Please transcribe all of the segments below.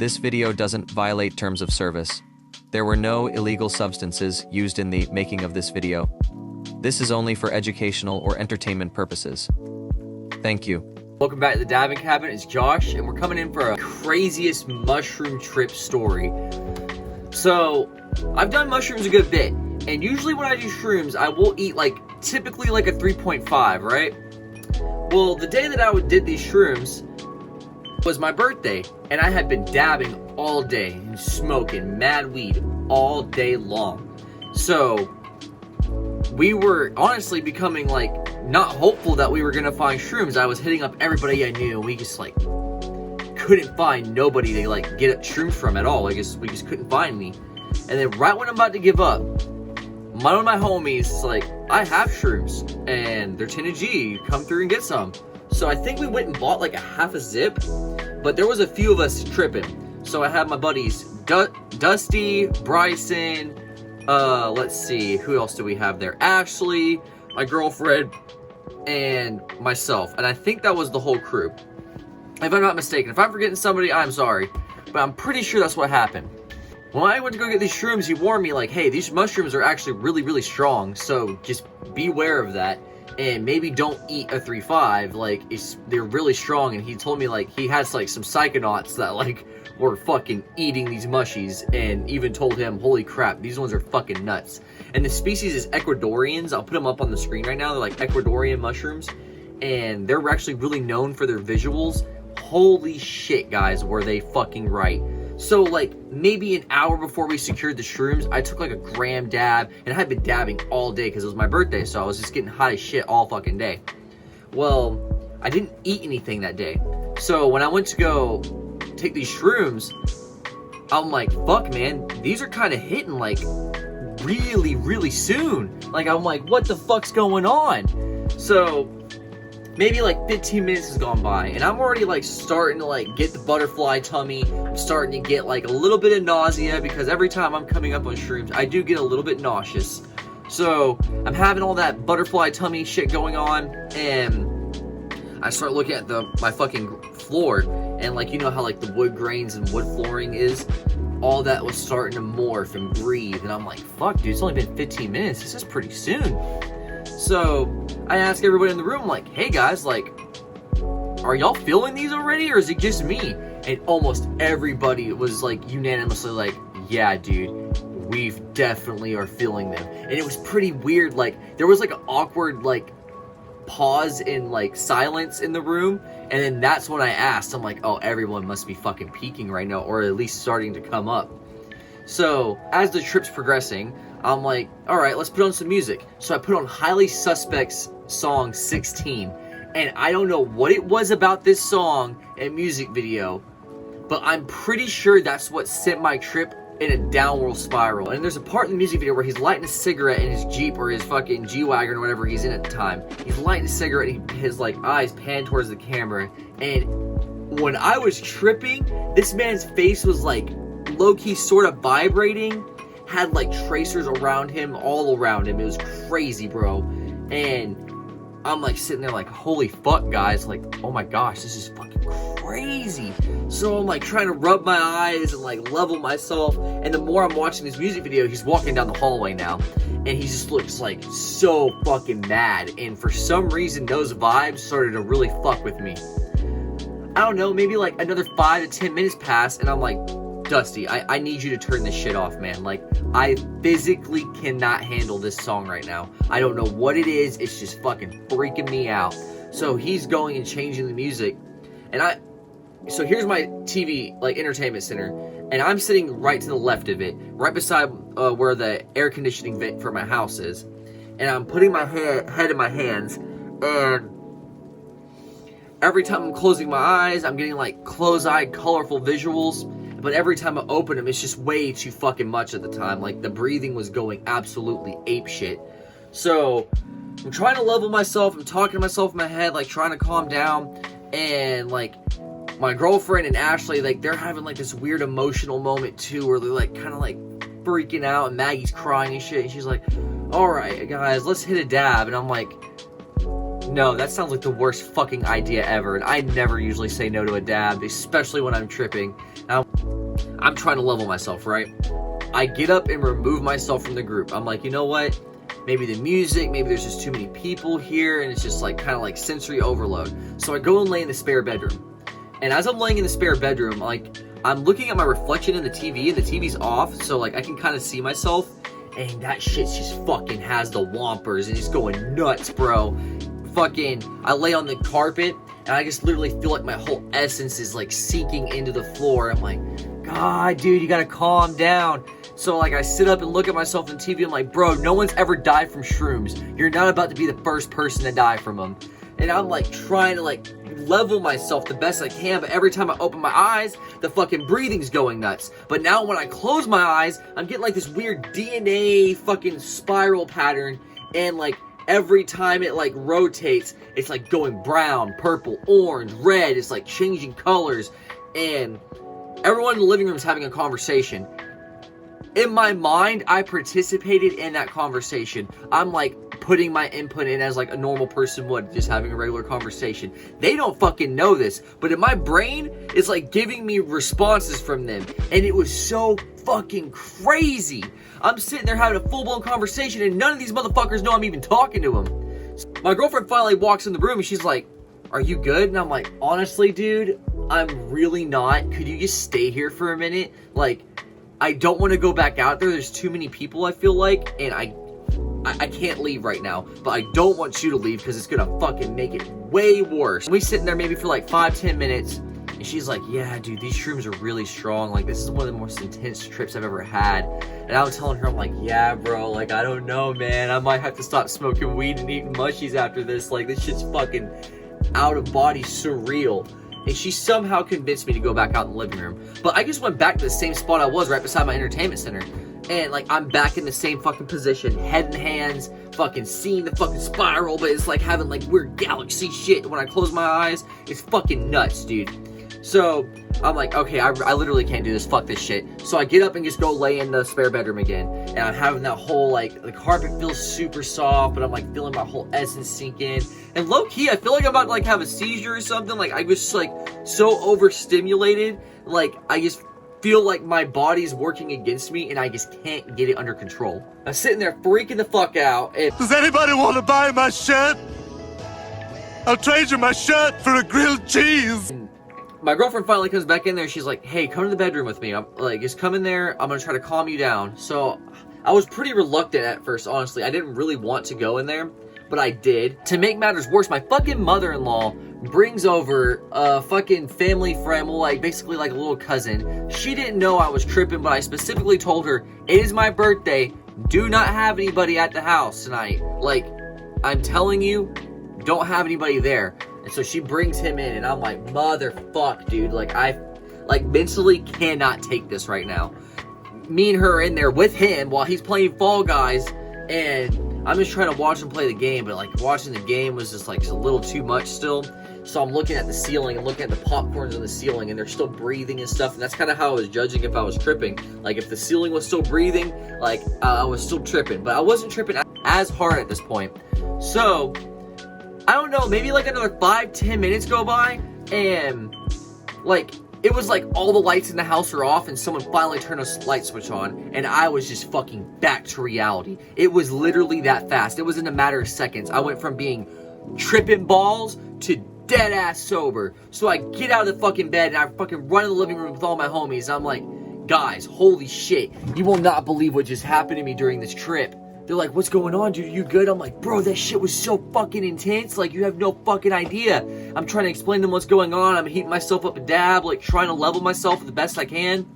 This video doesn't violate terms of service. There were no illegal substances used in the making of this video. This is only for educational or entertainment purposes. Thank you. Welcome back to the Diving Cabin. It's Josh, and we're coming in for a craziest mushroom trip story. So, I've done mushrooms a good bit, and usually when I do shrooms, I will eat typically a 3.5, right? Well, the day that I did these shrooms was my birthday, and I had been dabbing all day and smoking mad weed all day long. So, we were honestly becoming not hopeful that we were gonna find shrooms. I was hitting up everybody I knew, and we just couldn't find nobody to get shrooms from at all. We just couldn't find any. And then right when I'm about to give up, one of my homies is like, I have shrooms and they're 10 G, come through and get some. So I think we went and bought a half a zip, but there was a few of us tripping. So I had my buddies Dusty, Bryson, let's see, who else do we have there? Ashley, my girlfriend, and myself. And I think that was the whole crew, if I'm not mistaken. If I'm forgetting somebody, I'm sorry, but I'm pretty sure that's what happened. When I went to go get these shrooms, he warned me hey, these mushrooms are actually really, really strong, so just beware of that, and maybe don't eat a 3.5, they're really strong. And he told me he has some psychonauts that were fucking eating these mushies, and even told him, holy crap, these ones are fucking nuts. And the species is Ecuadorians. I'll put them up on the screen right now. They're Ecuadorian mushrooms, and they're actually really known for their visuals. Holy shit, guys, were they fucking right. So maybe an hour before we secured the shrooms, I took a gram dab, and I had been dabbing all day because it was my birthday, so I was just getting high as shit all fucking day. Well, I didn't eat anything that day. So when I went to go take these shrooms, I'm like, fuck man, these are kind of hitting really, really soon. I'm like, what the fuck's going on? So maybe 15 minutes has gone by, and I'm already starting to get the butterfly tummy. I'm starting to get a little bit of nausea, because every time I'm coming up on shrooms, I do get a little bit nauseous. So I'm having all that butterfly tummy shit going on, and I start looking at my fucking floor, and you know how the wood grains and wood flooring is? All that was starting to morph and breathe, and I'm like, fuck dude, it's only been 15 minutes, this is pretty soon. So I asked everybody in the room, hey guys, are y'all feeling these already, or is it just me? And almost everybody was unanimously yeah dude, we definitely are feeling them. And it was pretty weird, there was an awkward pause in silence in the room, and then that's when I asked, I'm like, oh, everyone must be fucking peaking right now, or at least starting to come up. So as the trip's progressing, I'm like, all right, let's put on some music. So I put on Highly Suspect's song 16, and I don't know what it was about this song and music video, but I'm pretty sure that's what sent my trip in a downward spiral. And there's a part in the music video where he's lighting a cigarette in his Jeep, or his fucking G-Wagon, or whatever he's in at the time. He's lighting a cigarette, and his eyes pan towards the camera. And when I was tripping, this man's face was low-key sort of vibrating, had tracers around him, all around him. It was crazy, bro. And I'm sitting there holy fuck, guys, oh my gosh, this is fucking crazy. So I'm trying to rub my eyes and level myself, and the more I'm watching this music video, he's walking down the hallway now, and he just looks so fucking mad. And for some reason, those vibes started to really fuck with me. I don't know, maybe another 5 to 10 minutes passed, and I'm like, Dusty, I need you to turn this shit off, man. I physically cannot handle this song right now. I don't know what it is. It's just fucking freaking me out. So he's going and changing the music. And so here's my TV, entertainment center. And I'm sitting right to the left of it, right beside where the air conditioning vent for my house is. And I'm putting my head in my hands. And every time I'm closing my eyes, I'm getting close-eyed, colorful visuals. But every time I open them, it's just way too fucking much at the time. The breathing was going absolutely apeshit. So I'm trying to level myself. I'm talking to myself in my head, trying to calm down. And my girlfriend and Ashley, they're having this weird emotional moment too, where they're kind of freaking out, and Maggie's crying and shit. And she's like, all right, guys, let's hit a dab. And I'm like, no, that sounds like the worst fucking idea ever. And I never usually say no to a dab, especially when I'm tripping. Now, I'm trying to level myself, right? I get up and remove myself from the group. I'm like, you know what? Maybe the music, maybe there's just too many people here, and it's just like kind of like sensory overload. So I go and lay in the spare bedroom. And as I'm laying in the spare bedroom, like, I'm looking at my reflection in the TV, and the TV's off, so like I can kind of see myself, and that shit just fucking has the whompers, and it's going nuts, bro. Fucking, I lay on the carpet, and I just literally feel like my whole essence is like sinking into the floor. I'm like, God, dude, you gotta calm down. So like I sit up and look at myself on TV. I'm like, bro, no one's ever died from shrooms. You're not about to be the first person to die from them. And I'm like trying to like level myself the best I can, but every time I open my eyes, the fucking breathing's going nuts. But now when I close my eyes, I'm getting like this weird DNA fucking spiral pattern, and like every time it like rotates, it's like going brown, purple, orange, red. It's like changing colors, and everyone in the living room is having a conversation. In my mind, I participated in that conversation. I'm like putting my input in as like a normal person would, just having a regular conversation. They don't fucking know this, but in my brain, it's like giving me responses from them. And it was so fucking crazy. I'm sitting there having a full-blown conversation, and none of these motherfuckers know I'm even talking to them. My girlfriend finally walks in the room, and she's like, "Are you good?" And I'm like, "Honestly, dude, I'm really not. Could you just stay here for a minute? Like, I don't want to go back out there. There's too many people, I feel like, and I can't leave right now, but I don't want you to leave because it's gonna fucking make it way worse." And we sitting there maybe for like 5-10 minutes, and she's like, "Yeah, dude, these shrooms are really strong. Like, this is one of the most intense trips I've ever had." And I was telling her, I'm like, "Yeah, bro, like, I don't know, man. I might have to stop smoking weed and eating mushies after this. Like, this shit's fucking out of body surreal." And she somehow convinced me to go back out in the living room. But I just went back to the same spot I was, right beside my entertainment center. And like, I'm back in the same fucking position, head and hands, fucking seeing the fucking spiral, but it's like having like weird galaxy shit. When I close my eyes, it's fucking nuts, dude. So I'm like, okay, I literally can't do this. Fuck this shit. So I get up and just go lay in the spare bedroom again. And I'm having that whole, like, the carpet feels super soft, but I'm like feeling my whole essence sink in. And low key, I feel like I'm about to like have a seizure or something. Like, I was like so overstimulated. Like, I just feel like my body's working against me, and I just can't get it under control. I'm sitting there freaking the fuck out. And does anybody want to buy my shirt? I'll trade you my shirt for a grilled cheese. My girlfriend finally comes back in there. She's like, "Hey, come to the bedroom with me. I'm like, just come in there. I'm gonna try to calm you down." So I was pretty reluctant at first, honestly. I didn't really want to go in there, but I did. To make matters worse, my fucking mother-in-law brings over a fucking family friend, well, like basically like a little cousin. She didn't know I was tripping, but I specifically told her, "It is my birthday. Do not have anybody at the house tonight. Like, I'm telling you, don't have anybody there." And so she brings him in, and I'm like, motherfuck, dude. Like, I mentally cannot take this right now. Me and her are in there with him while he's playing Fall Guys, and I'm just trying to watch him play the game, but like watching the game was just like a little too much still. So I'm looking at the ceiling and looking at the popcorns on the ceiling, and they're still breathing and stuff. And that's kind of how I was judging if I was tripping. Like, if the ceiling was still breathing, like I was still tripping, but I wasn't tripping as hard at this point. So I don't know, maybe like another 5-10 minutes go by, and like it was like all the lights in the house are off, and someone finally turned a light switch on, and I was just fucking back to reality. It was literally that fast. It was in a matter of seconds. I went from being tripping balls to dead ass sober. So I get out of the fucking bed, and I fucking run in the living room with all my homies, and I'm like, "Guys, holy shit, you will not believe what just happened to me during this trip." They're like, "What's going on, dude? Are you good?" I'm like, "Bro, that shit was so fucking intense. Like, you have no fucking idea." I'm trying to explain to them what's going on. I'm heating myself up a dab, like, trying to level myself the best I can.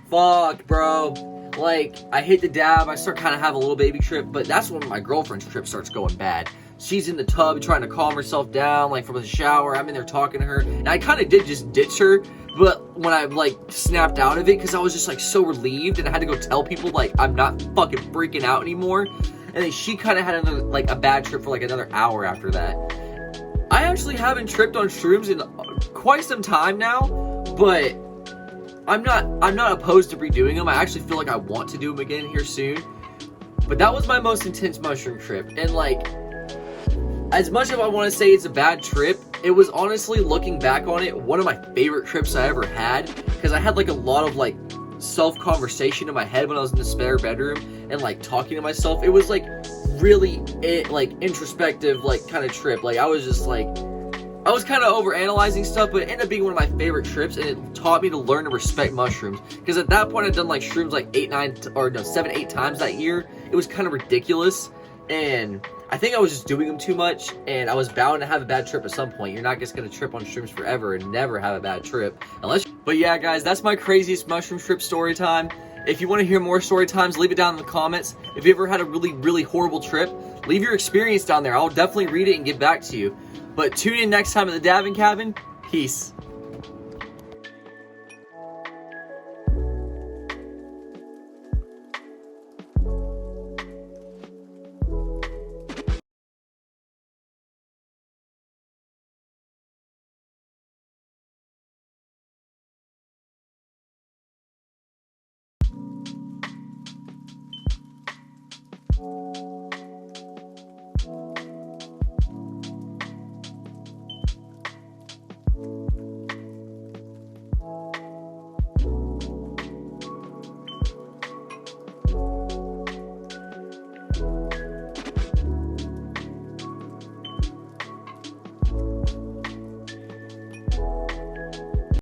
Fuck, bro. Like, I hit the dab. I start kind of having a little baby trip, but that's when my girlfriend's trip starts going bad. She's in the tub trying to calm herself down, like, from the shower. I'm in there talking to her, and I kind of did just ditch her. But when I, like, snapped out of it, because I was just, like, so relieved, and I had to go tell people, like, I'm not fucking freaking out anymore. And then she kind of had another, like, a bad trip for, like, another hour after that. I actually haven't tripped on shrooms in quite some time now, but I'm not opposed to redoing them. I actually feel like I want to do them again here soon. But that was my most intense mushroom trip. And, like, as much as I want to say it's a bad trip, it was honestly, looking back on it, one of my favorite trips I ever had, because I had like a lot of like self-conversation in my head when I was in the spare bedroom and like talking to myself. It was like really like introspective like kind of trip. Like I was just like, I was kind of over-analyzing stuff, but it ended up being one of my favorite trips, and it taught me to learn to respect mushrooms. Because at that point, I'd done like shrooms like 7, 8 times that year. It was kind of ridiculous, and I think I was just doing them too much, and I was bound to have a bad trip at some point. You're not just gonna trip on shrooms forever and never have a bad trip, unless. But yeah, guys, that's my craziest mushroom trip story time. If you want to hear more story times, leave it down in the comments. If you ever had a really, really horrible trip, leave your experience down there. I'll definitely read it and get back to you. But tune in next time at the Davin Cabin. Peace.